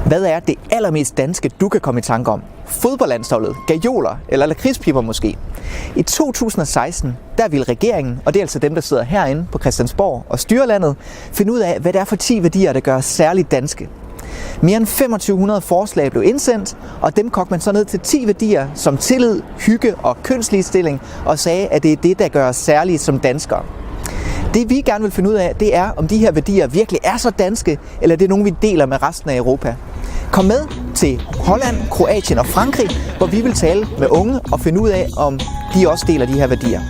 Hvad er det allermest danske, du kan komme i tanke om? Fodboldlandsholdet, gajoler eller lakridspiber måske? I 2016, der ville regeringen, og det er altså dem, der sidder herinde på Christiansborg og styrer landet, finde ud af, hvad det er for 10 værdier, der gør særligt danske. Mere end 2500 forslag blev indsendt, og dem kogte man så ned til 10 værdier som tillid, hygge og kønsligestilling, og sagde, at det er det, der gør os særlige som danskere. Det vi gerne vil finde ud af, det er, om de her værdier virkelig er så danske, eller det er nogle, vi deler med resten af Europa. Kom med til Holland, Kroatien og Frankrig, hvor vi vil tale med unge og finde ud af, om de også deler de her værdier.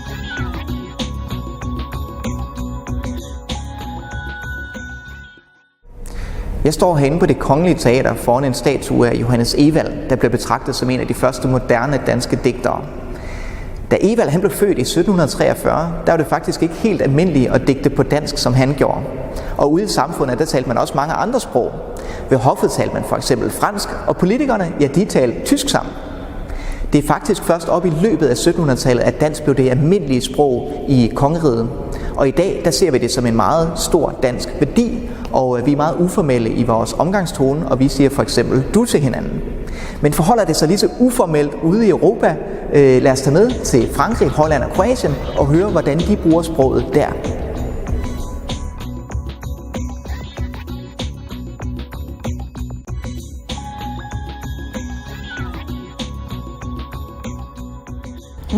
Jeg står herinde på Det Kongelige Teater foran en statue af Johannes Ewald, der bliver betragtet som en af de første moderne danske digtere. Da Ewald han blev født i 1743, der var det faktisk ikke helt almindeligt at digte på dansk, som han gjorde. Og ude i samfundet, der talte man også mange andre sprog. Ved hoffet talte man for eksempel fransk, og politikerne, ja, de talte tysk sammen. Det er faktisk først op i løbet af 1700-tallet, at dansk blev det almindelige sprog i kongeriget. Og i dag, der ser vi det som en meget stor dansk værdi, og vi er meget uformelle i vores omgangstone, og vi siger for eksempel du til hinanden. Men forholder det sig lige så uformelt ude i Europa? Lad os tage med til Frankrig, Holland og Kroatien og høre, hvordan de bruger sproget der.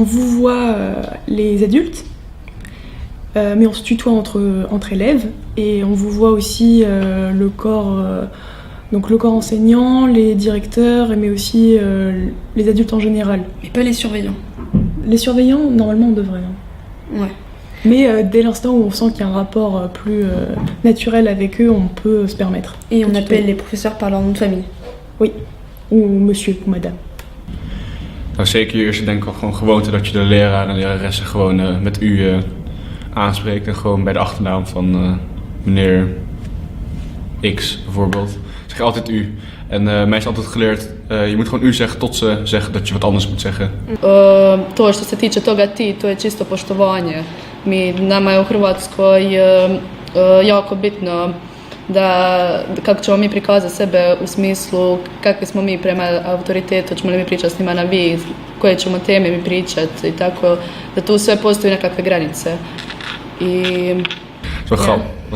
On vous voit les adultes, mais on se tutoie entre élèves, et on vous voit aussi le corps, donc le corps enseignant, les directeurs, mais aussi les adultes en général. Mais pas les surveillants. Les surveillants, normalement, on devrait. Hein. Ouais. Mais dès l'instant où on sent qu'il y a un rapport plus naturel avec eux, on peut se permettre. Et on appelle les professeurs par leur nom de famille. Oui, ou monsieur ou madame. Nou, zeker hier is het denk ik wel gewoon gewoonte dat je de leraar en leraressen gewoon met u aanspreekt. En gewoon bij de achternaam van meneer X bijvoorbeeld. Zeg je altijd u. En mij is altijd geleerd, je moet gewoon u zeggen tot ze zeggen dat je wat anders moet zeggen. To što se tiče toga ti, to je čisto poštovanje. Nama je u Hrvatskoj jako bitno da kako ćemo mi prikazati sebe u smislu kakvi smo mi prema autoritetu, ćemo li mi pričati s njima na vi, koje ćemo teme mi pričati i tako, da tu sve postoji nekakve granice. Dat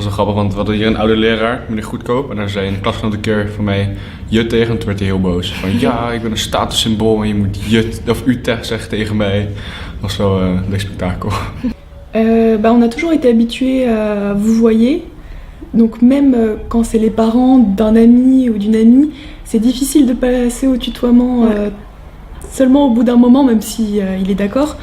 is wel grappig, want we hadden hier een oude leraar, meneer Goedkoop, en daar zei een klasgenoot een keer van mij je tegen, en toen werd hij heel boos. Van ja, ik ben een statussymbool en je moet je of u zeggen tegen mij. Dat was wel een leuk spektakel. On a toujours été habitués à vous voyez. Donc même quand c'est les parents d'un ami ou d'une amie, c'est difficile de passer au tutoiement seulement au bout d'un moment, même si il est d'accord.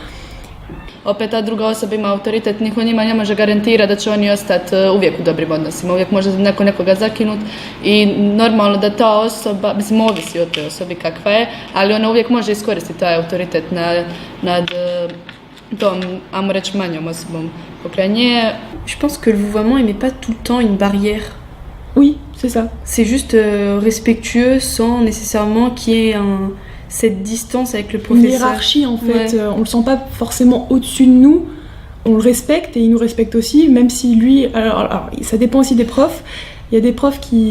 Opet ta druga osoba ima autoritet, niko njima ne može garantirati da će oni ostati uvijek u dobrim odnosima, uvijek može nekoga zakinuti i normalno da ta osoba, mislim ovisi o toj osobi kakva je, ali ona uvijek može iskoristiti taj autoritet nad tom, ajmo reći, manjom osobom pokraj nje. Je pense que le vouvoiement il met pas tout le temps une barrière. Oui, c'est ça. C'est juste respectueux sans nécessairement qu'il y ait cette distance avec le professeur. Une hiérarchie en fait, ouais. On le sent pas forcément au-dessus de nous, on le respecte et il nous respecte aussi, même si lui, alors ça dépend aussi des profs, il y a des profs qui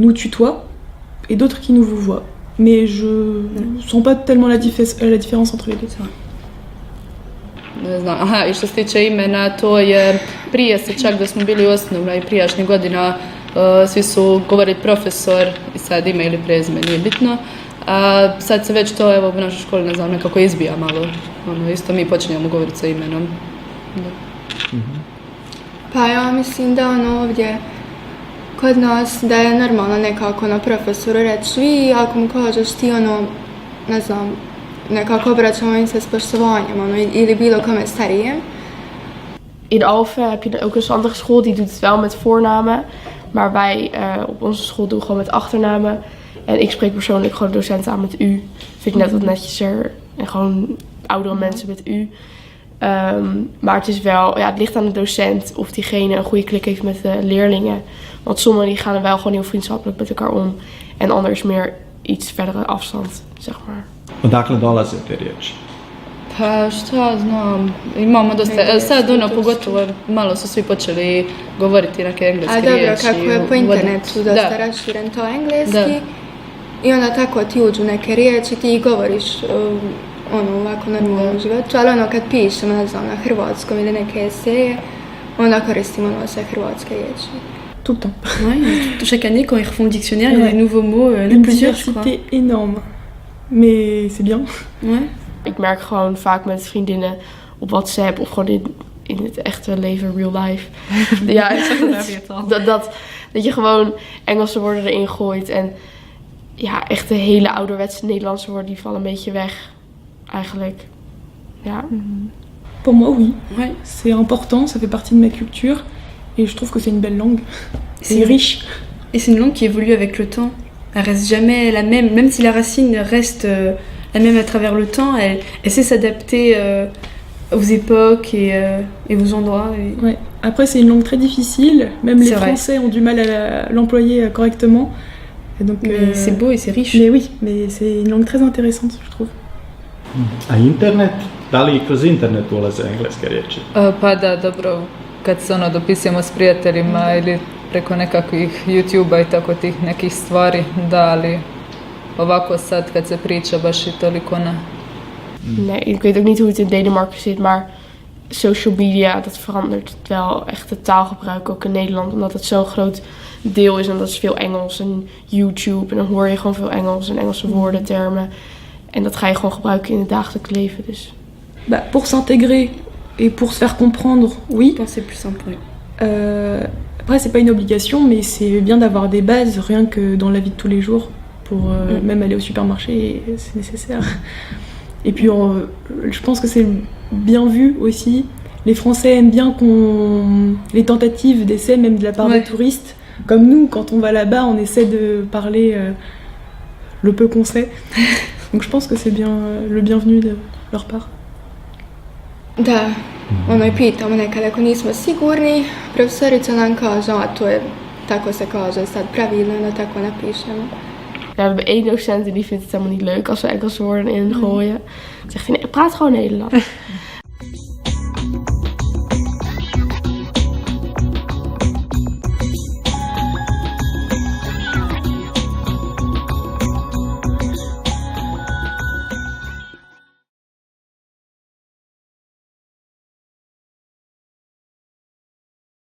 nous tutoient et d'autres qui nous vouvoient, mais je sens pas tellement la différence entre les deux. C'est vrai. Ne znam, aha, i što se tiče imena, to je prije se čak da smo bili osnovno i prijašnjih godina svi su govorili profesor i sad ime ili prezime, nije bitno. A sad se već to evo u našoj školi ne znam nekako izbija malo, isto mi počinjemo govoriti sa imenom. Da. Pa ja mislim da ovdje kod nas da je normalno nekako na profesoru reći vi, ako mu kažeš ti ne znam, nekako obraćamo im se s poštovanjem ili bilo kome starijem. In Alphen heb je ook een andere school, die doet het wel met voornamen. Maar wij op onze school doen gewoon met achternamen. En ik spreek persoonlijk gewoon docenten aan met u. Vind ik net wat netjeser. En gewoon oudere mensen met u. Maar het is wel, ja, het ligt aan de docent of diegene een goede klik heeft met de leerlingen. Want sommigen die gaan er wel gewoon heel vriendschappelijk met elkaar om. En anders meer iets verdere afstand, zeg maar. Odakle dolazite riječi? Pa šta znam, imamo dosta, sad pogotovo malo su svi počeli govoriti neke engleske riječi. A dobro, kako je po internetu dosta raširen to engleski I onda tako ti uđu neke riječi, ti ih govoriš ovako normalno u životu, ali kad pišemo, ne znam, na hrvatskom ili neke eseje, onda koristimo sve hrvatske riječi. Tout le temps. Ouais, chaque année, quand ils refont le dictionnaire, il y a des nouveaux mots, Une plusieurs, je crois. diversité énorme. Mais c'est bien. Ouais. Ik merk gewoon vaak met vriendinnen op WhatsApp of gewoon in het echte leven, real life. Ja, dat je gewoon Engelse woorden erin gooit. En ja, echt de hele ouderwetse Nederlandse woorden die vallen een beetje weg. Eigenlijk. Ja. Pour moi, oui. Ouais. C'est important, ça fait partie de ma culture. Et je trouve que c'est une belle langue. C'est riche. Et c'est une langue qui évolue avec le temps. Elle reste jamais la même si la racine reste la même à travers le temps, elle sait s'adapter aux époques et aux endroits. Et... Ouais. Après, c'est une langue très difficile. Même les C'est vrai. Français ont du mal à l'employer correctement. Et donc, Mais c'est beau et c'est riche. Mais oui, mais c'est une langue très intéressante, je trouve. A internet? Da li kroz internet ulaze engleske riječi? Pa da, dobro, kad se dopisujemo s prijateljima ili preko nekakvih YouTube-a i tako tih nekih stvari, da, ali ovako sad kad se priča baš i toliko ne. Nee, ik weet ook niet hoe het in Denemarken zit, maar social media, dat verandert wel echt het taalgebruik ook in Nederland, omdat het zo'n groot deel is en dat is veel Engels en YouTube en dan hoor je gewoon veel Engels en Engelse woorden, termen en dat ga je gewoon gebruiken in het dagelijks leven, dus. Bah, pour s'intégrer et pour se faire comprendre, oui. Je pense que c'est plus simple. Oui. Après, c'est pas une obligation, mais c'est bien d'avoir des bases, rien que dans la vie de tous les jours, pour même aller au supermarché, c'est nécessaire. Et puis, je pense que c'est bien vu aussi. Les Français aiment bien les tentatives d'essai, même de la part des touristes. Comme nous, quand on va là-bas, on essaie de parler le peu qu'on sait. Donc je pense que c'est bien le bienvenu de leur part. Da, i pitamo nekad ako nismo sigurni, profesorica nam kaže, a to je, tako se kaže sad pravilno, da tako napišemo. Ja, we hebben één docent die vindt het helemaal niet leuk als we Engelse woorden in gooien. Dan zegt hij, nee, praat gewoon Nederlands.